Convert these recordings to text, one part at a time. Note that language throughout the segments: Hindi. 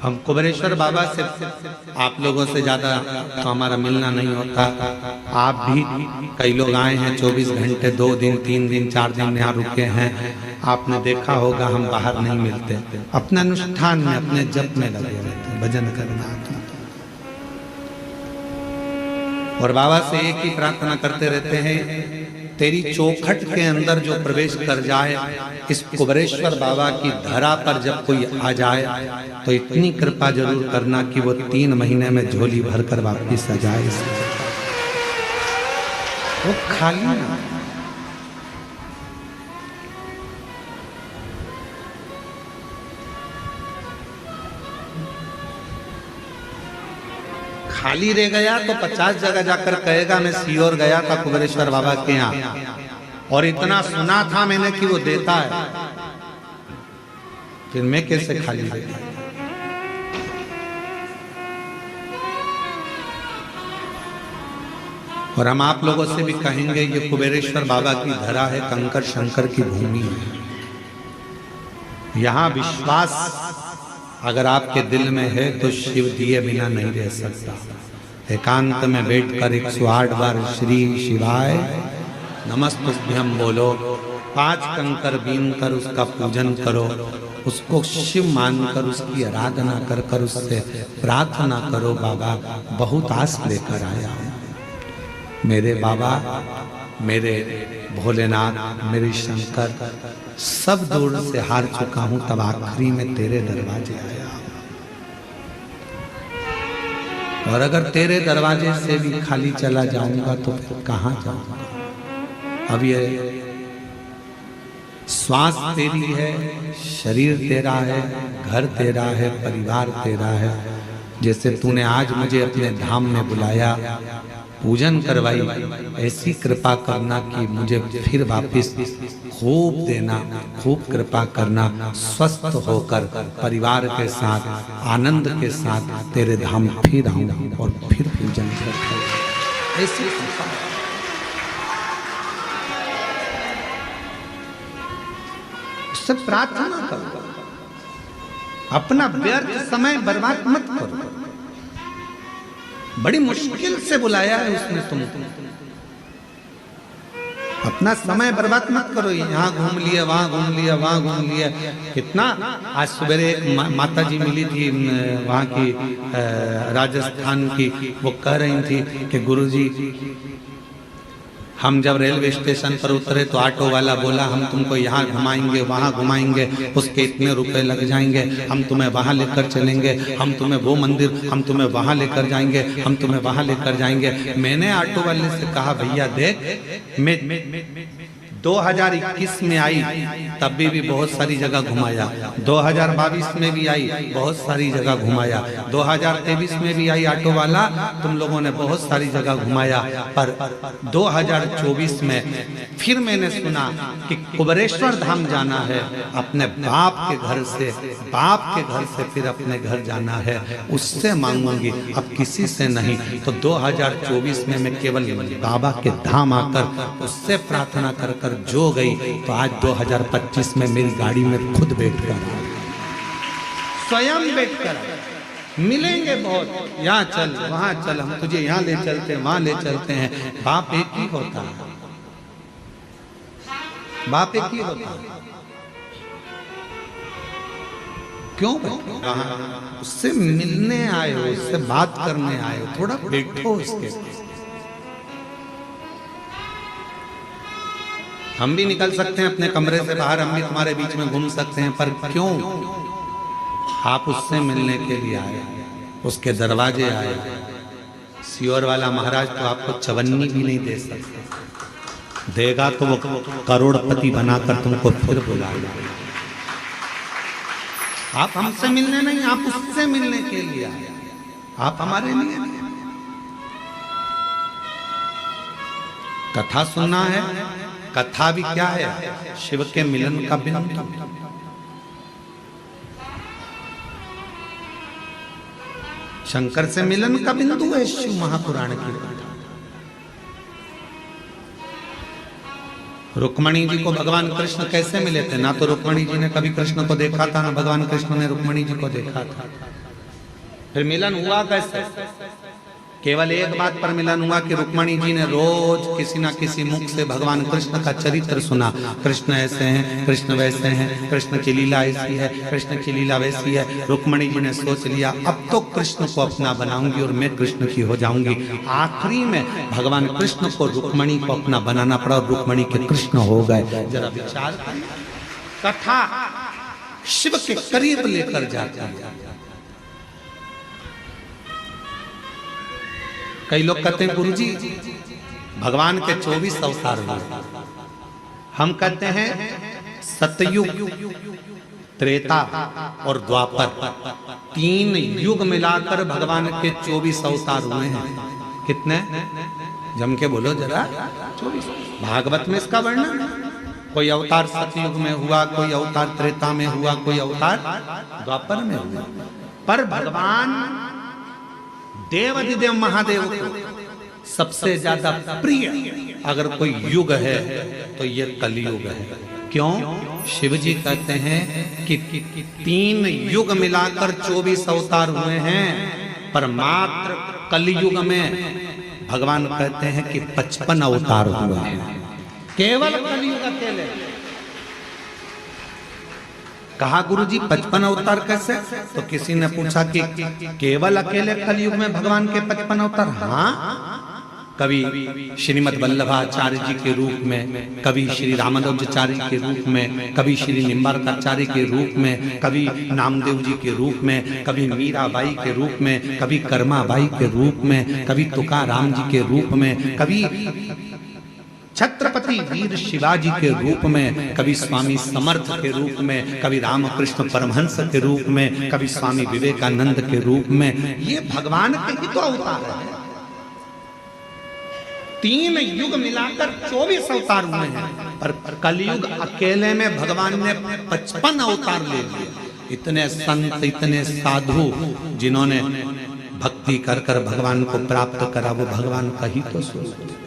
हम कुबेरेश्वर बाबा से आप लोगों से ज्यादा तो हमारा मिलना नहीं होता। आप भी कई लोग आए हैं 24 घंटे 2 दिन 3 दिन 4 दिन यहाँ रुके हैं। आपने देखा होगा हम बाहर नहीं मिलते, अपने अनुष्ठान में अपने जप में लगे रहते हैं, भजन करना। और बाबा से एक ही प्रार्थना करते रहते हैं, तेरी चौखट के अंदर जो प्रवेश कर जाए, इस कुबेरेश्वर बाबा की धरा पर जब कोई आ जाए तो इतनी कृपा जरूर करना कि वो 3 महीने में झोली भरकर वापिस आ जाए। वो खाली ना, खाली रह गया तो 50 जगह जाकर कहेगा मैं सीहोर गया था कुबेरेश्वर बाबा के यहाँ और इतना सुना था मैंने कि वो देता है, फिर मैं कैसे खाली रह गया। और हम आप लोगों से भी कहेंगे, ये कुबेरेश्वर बाबा की धरा है, कंकर शंकर की भूमि है। यहाँ विश्वास अगर आपके दिल में है तो शिव दिए बिना नहीं रह सकता। एकांत में बैठकर 108 बार श्री शिवाय नमस्तुभ्यम बोलो, 5 कंकर बीन कर उसका पूजन करो, उसको शिव मानकर उसकी आराधना कर कर उससे प्रार्थना करो, बाबा बहुत आस लेकर आया हूं, मेरे बाबा, मेरे भोलेनाथ, मेरे शंकर, सब दूर से हार चुका हूं, तब आखिरी में तेरे दरवाजे आया। और अगर तेरे दरवाजे से भी खाली चला जाऊंगा तो फिर कहां जाऊंगा। अब ये श्वास तेरी है, शरीर तेरा है, घर तेरा है, परिवार तेरा है। जैसे तूने आज मुझे अपने धाम में बुलाया, पूजन करवाई, ऐसी कृपा करना कि मुझे फिर वापस खूब देना, खूब कृपा करना, स्वस्थ होकर परिवार के साथ आनंद के साथ तेरे धाम फिर आऊं और फिर पूजन कर। ऐसी कृपा उससे प्रार्थना करो, अपना व्यर्थ समय बर्बाद मत करो। बड़ी मुश्किल से बुलाया है उसने तुमको, अपना समय बर्बाद मत करो। यहाँ घूम लिया, वहां घूम लिया, वहां घूम लिया, कितना। आज सवेरे एक माता जी मिली थी वहां की, राजस्थान की, वो कह रही थी कि गुरुजी हम जब रेलवे स्टेशन पर उतरे तो ऑटो वाला बोला हम तुमको यहाँ घुमाएंगे, वहाँ घुमाएंगे, उसके इतने रुपए लग जाएंगे, हम तुम्हें वहाँ लेकर चलेंगे, हम तुम्हें वो मंदिर, हम तुम्हें वहाँ लेकर जाएंगे, हम तुम्हें वहाँ लेकर जाएंगे। मैंने ऑटो वाले से कहा भैया देख, मैं 2021 में आई तब भी बहुत सारी जगह घुमाया, 2022 में भी आई बहुत सारी जगह घुमाया, 2023 में भी आई ऑटो वाला, तुम लोगों ने बहुत सारी जगह घुमाया, पर 2024 में फिर मैंने सुना कि कुबेरेश्वर धाम जाना है, अपने बाप के घर से, बाप के घर से फिर अपने घर जाना है, उससे मांगूंगी, अब किसी से नहीं। तो 2024 में मैं केवल बाबा के धाम आकर उससे प्रार्थना कर कर जो गई, तो आज 2025 में मेरी गाड़ी में खुद बैठकर, स्वयं बैठकर मिलेंगे बहुत, यहाँ चल वहां चल, हम तुझे यहाँ ले चलते हैं, वहां ले चलते हैं। बाप एक ही होता है, बाप एक ही होता है। क्यों उससे मिलने आए हो, उससे बात करने आए हो, थोड़ा बैठो उसके पास। हम भी निकल सकते हैं अपने कमरे से बाहर, हम भी तुम्हारे बीच में घूम सकते हैं, पर क्यों आप उससे मिलने के लिए आए, उसके दरवाजे आए। सीहोर वाला महाराज तो आपको चवन्नी भी नहीं दे सकते, देगा तो वो करोड़पति बनाकर तुमको फिर बुलाएगा। आप हमसे मिलने नहीं, आप उससे मिलने के लिए आए, आप हमारे लिए नहीं। कथा सुनना है, कथा भी क्या है, शिव के मिलन का बिंदु। शंकर से मिलन का बिंदु है शिव महापुराण की कथा। रुक्मणी जी को भगवान कृष्ण कैसे मिले थे? ना तो रुक्मणी जी ने कभी कृष्ण को देखा था, ना भगवान कृष्ण ने रुक्मणी जी को देखा था। फिर मिलन हुआ कैसे? केवल एक बात पर मिलन हुआ कि रुक्मणी जी ने रोज किसी ना किसी मुख से भगवान कृष्ण का चरित्र सुना। कृष्ण ऐसे हैं, कृष्ण वैसे हैं, कृष्ण की लीला ऐसी है, कृष्ण की लीला वैसी है। रुक्मणी जी ने सोच लिया अब तो कृष्ण को अपना बनाऊंगी और मैं कृष्ण की हो जाऊंगी। आखिरी में भगवान कृष्ण को रुक्मणी को अपना बनाना पड़ा और रुक्मणी के कृष्ण हो गए। जरा विचार कथा शिव के करीब लेकर जाता है। कई लोग कहते हैं गुरुजी भगवान के 24 अवतार हुए। हम कहते हैं सतयुग, त्रेता और द्वापर, 3 युग मिलाकर भगवान के 24 अवतार हुए हैं। कितने? जम के बोलो जरा। 24। भागवत में इसका वर्णन, कोई अवतार सतयुग में हुआ, कोई अवतार त्रेता में हुआ, कोई अवतार द्वापर में हुआ। पर भगवान देवाधिदेव महादेव को सबसे ज्यादा प्रिय अगर कोई युग है तो ये कलयुग है। क्यों? शिव जी कहते हैं कि 3 युग मिलाकर 24 अवतार हुए हैं, पर मात्र कलयुग में भगवान कहते हैं कि 55 अवतार हुए हैं। केवल कलयुग अकेले। कहा गुरुजी 55 अवतार कैसे? तो किसी ने पूछा कि केवल अकेले कलयुग में भगवान के 55 अवतार? हाँ, कभी श्रीमद वल्लभाचार्य जी के रूप में, कभी श्री रामानुजाचार्य के रूप में, कभी श्री निम्बारकाचार्य के रूप में, कभी नामदेव जी के रूप में, कभी मीराबाई के रूप में, कभी कर्माबाई के रूप में, कभी तुकाराम जी के रूप में, कभी छत्रपति वीर शिवाजी के रूप में, कभी स्वामी समर्थ के रूप में, कभी रामकृष्ण परमहंस के रूप में, कभी स्वामी विवेकानंद के रूप में। ये भगवान के ही तो अवतार है। 3 युग मिलाकर 24 अवतार हुए हैं, पर कलयुग अकेले में भगवान ने 55 अवतार ले लिए। इतने संत, इतने साधु जिन्होंने भक्ति कर कर भगवान को प्राप्त करा, वो भगवान का ही तो स्वरूप।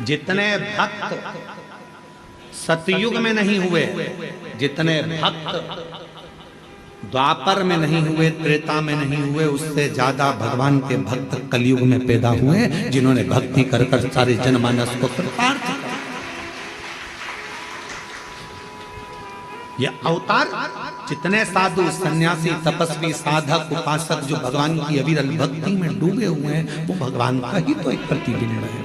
जितने भक्त सतयुग में नहीं हुए, जितने भक्त द्वापर में नहीं हुए, त्रेता में नहीं हुए, उससे ज्यादा भगवान के भक्त कलयुग में पैदा हुए, जिन्होंने भक्ति कर कर सारे जनमानस को कृतार्थ किया। ये अवतार जितने साधु, सन्यासी, तपस्वी, साधक, उपासक जो भगवान की अविरल भक्ति में डूबे हुए हैं, वो भगवान का ही तो एक प्रतिबिंब है,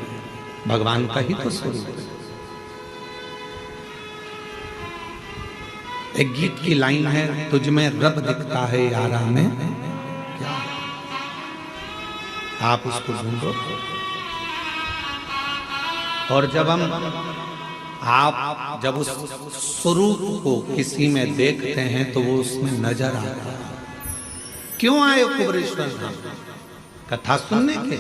भगवान का ही तो स्वरूप है। एक गीत की लाइन है, तुझ में रब दिखता है यारा में क्या, आप उसको ढूंढो। और जब उस स्वरूप को किसी में देखते हैं तो वो उसमें नजर आता है। क्यों आए कुबरेश्वर धाम? कथा सुनने के?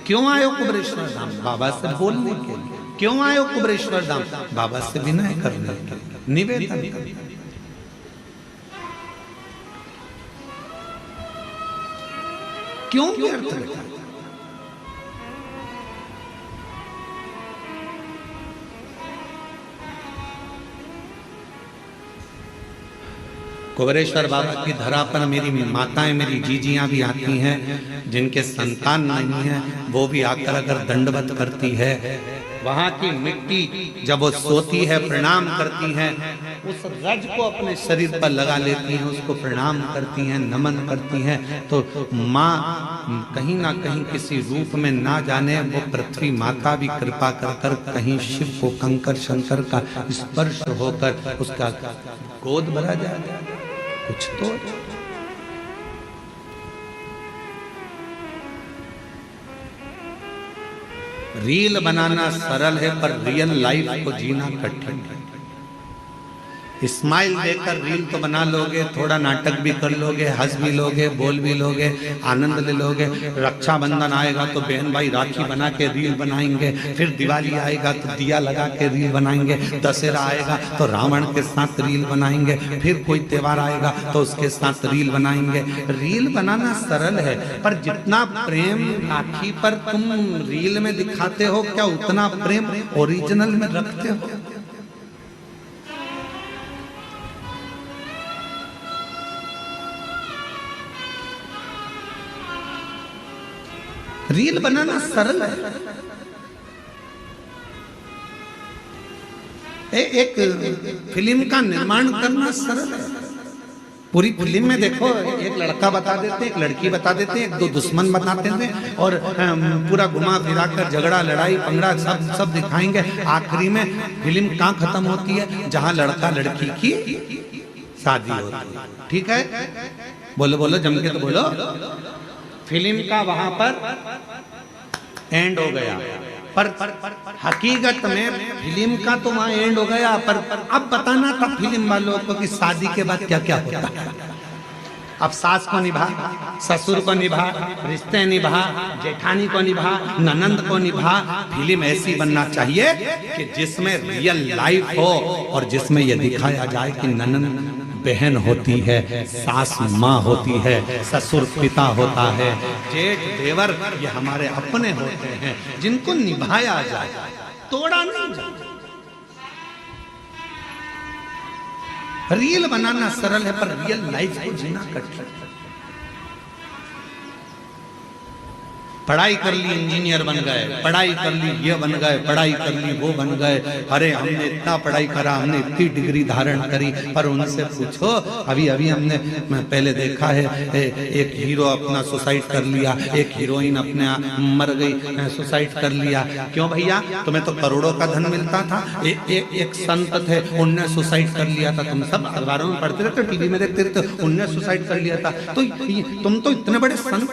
क्यों आयो कुबरेश्वर धाम? बाबा से बोलने के लिए। क्यों आयो कुबरेश्वर धाम? बाबा से विनय करने के लिए, निवेदन करने। क्यों व्यर्थ बेटा? कुबरेश्वर बाबा की धरा पर मेरी माताएं, मेरी जीजियां भी आती हैं, जिनके संतान नहीं है, वो भी आकर अगर दंडवत करती है। वहां की मिट्टी जब वो सोती है, प्रणाम करती हैं, उस रज को अपने शरीर पर लगा लेती हैं, उसको प्रणाम करती हैं, नमन करती हैं। तो माँ कहीं ना कहीं किसी रूप में ना जाने वो पृथ्वी माता भी कृपा कर कर कहीं शिव को कंकर शंकर का स्पर्श होकर उसका गोद भरा जाए। कुछ तो रील बनाना सरल है, पर रियल लाइफ को जीना कठिन है। स्माइल देकर रील तो बना लोगे, थोड़ा नाटक भी कर लोगे, हंस भी लोगे, बोल भी लोगे, आनंद ले लोगे। रक्षाबंधन आएगा तो बहन भाई राखी बना के रील बनाएंगे, फिर दिवाली आएगा तो दिया लगा के रील बनाएंगे, दशहरा आएगा तो रावण के साथ रील बनाएंगे, फिर कोई त्योहार आएगा तो उसके साथ रील बनाएंगे। रील बनाना सरल है, पर जितना प्रेम राखी पर तुम रील में दिखाते हो, क्या उतना प्रेम ओरिजिनल में रखते हो? रील बनाना सरल है। एक फिल्म का निर्माण करना सरल है। पूरी फिल्म में देखो, एक लड़का बता देते हैं, एक लड़की बता देते हैं, एक दो दुश्मन बताते हैं और पूरा घुमा फिरा कर झगड़ा लड़ाई पंगड़ा सब दिखाएंगे। आखिरी में फिल्म कहाँ खत्म होती है? जहां लड़का लड़की की शादी होती है। ठीक है, बोलो बोलो जम के तो बोलो। फिल्म का वहां पर एंड हो गया, पर हकीकत में फिल्म का तो वहां एंड हो गया, पर अब बताना था फिल्म वालों को कि शादी के बाद क्या क्या होता है। अब सास को निभा, ससुर को निभा, रिश्ते निभा, जेठानी को निभा, ननंद को निभा। फिल्म ऐसी बनना चाहिए कि जिसमें रियल लाइफ हो और जिसमें यह दिखाया जाए कि ननंद बहन होती है, सास माँ होती है, ससुर पिता होता है, जेठ देवर ये हमारे अपने होते हैं, जिनको निभाया जाए, तोड़ा नहीं जाए। रियल बनाना सरल है, पर रियल लाइफ को जीना कठिन है। पढ़ाई कर ली इंजीनियर बन गए, पढ़ाई कर ली ये बन गए, पढ़ाई कर ली वो बन गए। अरे हमने इतना पढ़ाई करा, हमने इतनी डिग्री धारण करी, पर उनसे पूछो, अभी अभी हमने पहले देखा है एक हीरो अपना सुसाइड कर लिया, एक हीरोइन अपने मर गई, सुसाइड कर लिया। क्यों भैया? तुम्हें तो करोड़ों का धन मिलता था। एक संत थे, उनने सुसाइड कर लिया था। तुम सब अखबारों में पढ़ते रहते, टीवी में देखते रहते, उनने सुसाइड कर लिया था। तो तुम तो इतने बड़े संत,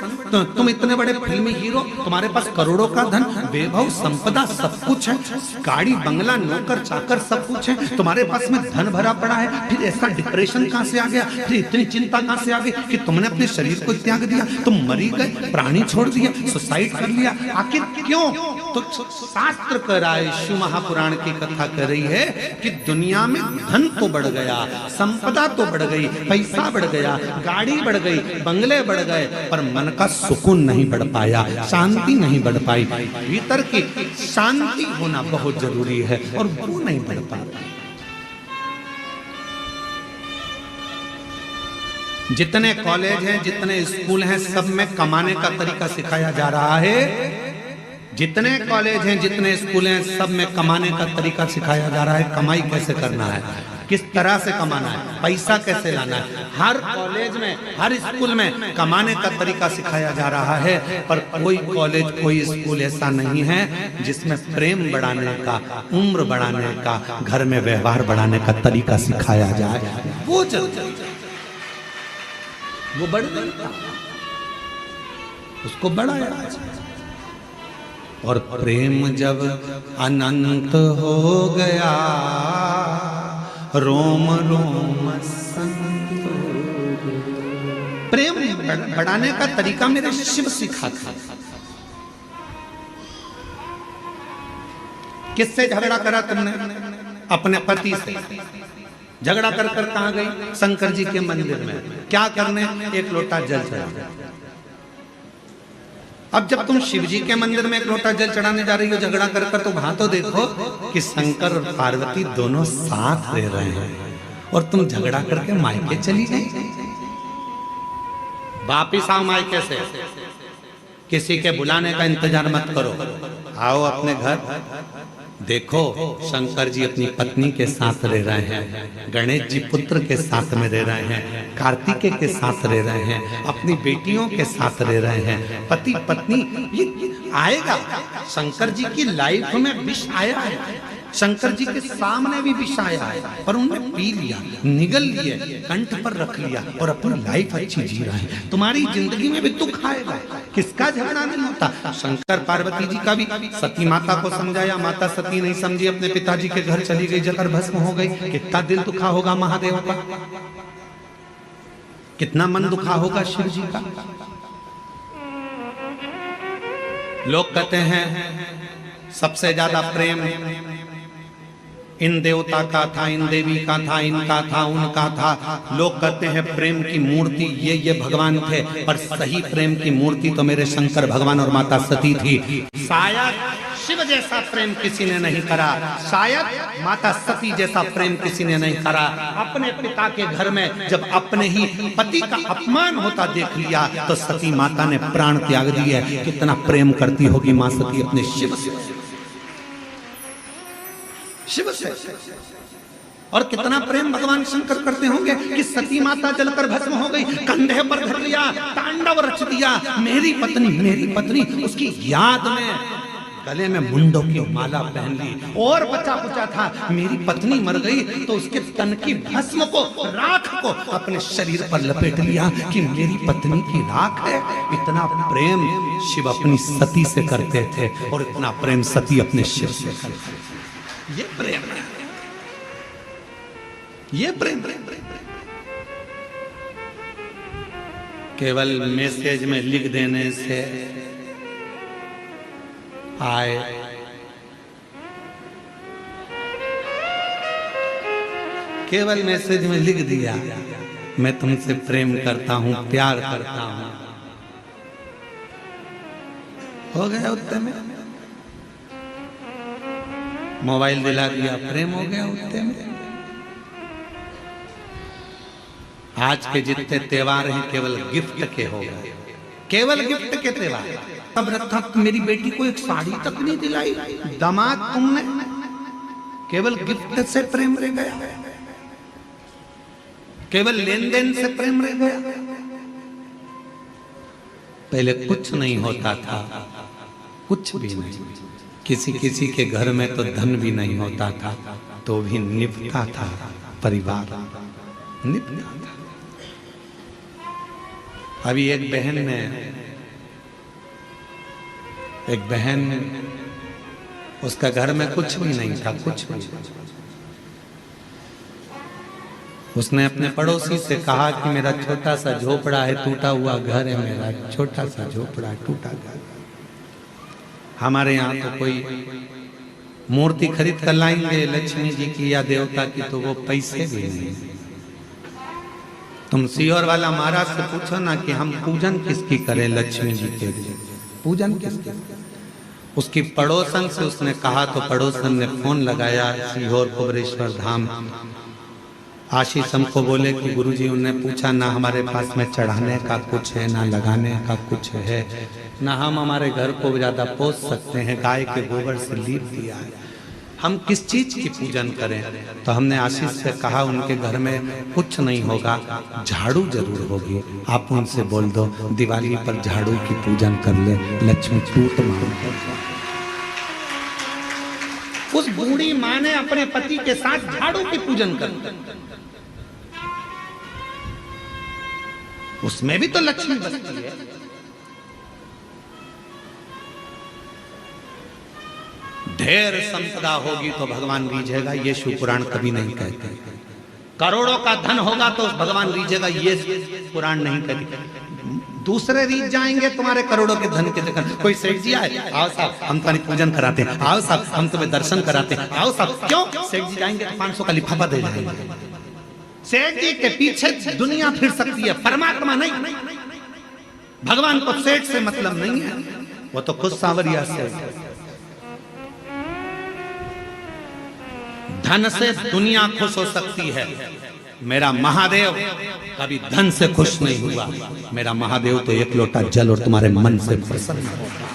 तुम इतने बड़े फिल्मी हीरो, तुम्हारे पास करोड़ों का धन, वैभव संपदा सब कुछ है, गाड़ी बंगला नौकर चाकर सब कुछ है, तुम्हारे पास में धन भरा पड़ा है, फिर ऐसा डिप्रेशन कहां से आ गया? फिर इतनी चिंता कहां से आ गई कि तुमने अपने शरीर को त्याग दिया, तुम मरी गए, प्राणी छोड़ दिया, सुसाइड कर लिया? आखिर क्यों? तो शास्त्र कह रहा है, शिव महापुराण की कथा कर रही है कि दुनिया में धन तो बढ़ गया, संपदा तो बढ़ गई, पैसा बढ़ गया, गाड़ी बढ़ गई, बंगले बढ़ गए, पर मन का सुकून नहीं बढ़ पाया, शांति नहीं बढ़ पाई। भीतर की शांति होना बहुत जरूरी है और वो नहीं बढ़ पाता। जितने कॉलेज हैं, जितने स्कूल हैं, सब में कमाने का तरीका सिखाया जा रहा है। जितने कॉलेज हैं, जितने स्कूल हैं, सब में कमाने का तरीका सिखाया जा रहा है। कमाई कैसे करना है, किस तरह से कमाना है, पैसा कैसे लाना है। हर कॉलेज में, हर स्कूल में कमाने का तरीका सिखाया जा रहा है, पर कोई कॉलेज, कोई स्कूल ऐसा नहीं है जिसमें प्रेम बढ़ाने का, उम्र बढ़ाने का, घर में व्यवहार बढ़ाने का तरीका सिखाया जाए। वो बढ़ गया, उसको बढ़ाया जाए। और प्रेम जब अनंत हो गया, रोम रोम संत। प्रेम बढ़ाने का तरीका मेरे शिव सिखाता। किससे झगड़ा करा तुमने? अपने पति से। झगड़ा कर कर कहां गई? शंकर जी के मंदिर में। क्या करने? एक लोटा जल चढ़ा। अब जब तुम शिव जी के मंदिर में एक लोटा जल चढ़ाने जा रही हो झगड़ा कर कर, तो वहां तो देखो कि शंकर और पार्वती दोनों साथ रह रहे हैं और तुम झगड़ा करके मायके चली गई। वापिस आओ मायके से, किसी के बुलाने का इंतजार मत करो, आओ अपने घर। देखो शंकर जी अपनी पत्नी के साथ रह रहे हैं, गणेश जी पुत्र के साथ में रह रहे हैं, कार्तिकेय के साथ रह रहे हैं, अपनी बेटियों के साथ रह रहे हैं, पति पत्नी। ये आएगा, शंकर जी की लाइफ में विष आया है, शंकर जी के सामने भी विष आया है, पर उन्होंने पी लिया, निगल लिए, कंठ पर रख लिया और अपनी लाइफ अच्छी जी रहे हैं। तुम्हारी जिंदगी में भी दुख आएगा, किसका झगड़ा नहीं होता। शंकर पार्वती जी का भी सती माता को समझाया, माता सती नहीं समझी, अपने पिताजी के घर चली गई, जकर भस्म हो गई। कितना दिल दुखा होगा महादेव का, कितना मन दुखा होगा शिव जी का। लोग कहते हैं सबसे ज्यादा प्रेम इन देवता का था, इन देवी का था, इनका था, उनका था। लोग कहते हैं प्रेम की मूर्ति ये भगवान थे, पर सही प्रेम की मूर्ति तो मेरे शंकर भगवान और माता सती थी। शायद शिव जैसा प्रेम किसी ने नहीं करा, शायद माता सती जैसा प्रेम किसी ने नहीं करा। अपने पिता के घर में जब अपने ही पति का अपमान होता देख लिया तो सती माता ने प्राण त्याग दिए। कितना प्रेम करती होगी मां सती अपने शिव से, और कितना प्रेम भगवान शंकर करते होंगे कि सती माता जलकर भस्म हो गई, कंधे पर धर लिया, तांडव रच दिया, मेरी पत्नी, उसकी याद में गले में मुंडों की माला पहन ली। और बचा कुचा था, मेरी पत्नी मर गई तो उसके तन की भस्म को, राख को अपने शरीर पर लपेट लिया कि मेरी पत्नी की राख है। इतना प्रेम शिव अपनी सती से करते थे और इतना प्रेम सती अपने शिव से करते थे। ये प्रेम है, ये प्रेम। केवल मैसेज में लिख देने से आए, केवल मैसेज में लिख दिया मैं तुमसे प्रेम करता हूं, प्यार करता हूं, हो गया उतने में। मोबाइल दिला दिया, प्रेम हो गया उतने में। आज के जितने त्योहार हैं केवल गिफ्ट के हो गए, केवल गिफ्ट के त्योहार। अब रखा मेरी बेटी को एक साड़ी तक नहीं दिलाई, दामाद तुमने, केवल गिफ्ट से प्रेम रह गया, केवल लेन देन से प्रेम रह गया। पहले कुछ नहीं होता था, कुछ भी नहीं। किसी के घर में तो धन भी नहीं होता था तो भी निपटा था, परिवार निपटा था। अभी एक बहन उसका घर में कुछ भी नहीं था, कुछ भी। उसने अपने पड़ोसी से कहा कि मेरा छोटा सा झोपड़ा है, टूटा हुआ घर है, मेरा छोटा सा झोपड़ा, टूटा घर। हमारे यहाँ तो कोई मूर्ति खरीद कर लाएंगे लक्ष्मी जी की या देवता की तो वो पैसे भी नहीं। तुम सीहोर वाला महाराज से पूछो ना कि हम पूजन किसकी करें, लक्ष्मी जी के पूजन किसकी। उसकी पड़ोसन से उसने कहा तो पड़ोसन ने फोन लगाया सीहोर कुबरेश्वर धाम। आशीष हमको बोले कि गुरुजी, उन्होंने पूछा ना हमारे पास में चढ़ाने का कुछ है, ना लगाने का कुछ है, ना हम हमारे घर को ज्यादा पोस सकते हैं, गाय के गोबर से लीप दिया है, हम किस चीज की पूजन करें। तो हमने आशीष से कहा उनके घर में कुछ नहीं होगा, झाड़ू जरूर होगी, आप उनसे बोल दो दिवाली पर झाड़ू की पूजन कर ले, लक्ष्मी टूट मार। उस बूढ़ी माँ ने अपने पति के साथ झाड़ू की पूजन कर, उसमें भी तो लक्ष्मी बसती है। ढेर संपदा होगी तो भगवान रीझेगा, ये शिव पुराण कभी नहीं कहते। करोड़ों का धन होगा तो भगवान रीझेगा, ये पुराण नहीं कहते। दूसरे रीझ जाएंगे तुम्हारे करोड़ों के धन के चक्कर। कोई सेठ जी आए, आओ साहब हम तुम्हारी पूजन कराते हैं, आओ साहब हम तुम्हें दर्शन कराते हैं, आओ साहब। क्यों? सेठ जी जाएंगे तो 500 का लिफाफा दे जाएंगे। सेठ जी के पीछे दुनिया फिर सकती है, परमात्मा नहीं। भगवान को सेठ से मतलब नहीं है, वो तो खुद सांवरिया सेठ है। धन से दुनिया खुश हो सकती है, मेरा महादेव कभी धन से खुश नहीं हुआ। मेरा महादेव तो एक लोटा जल और तुम्हारे मन से प्रसन्न होगा।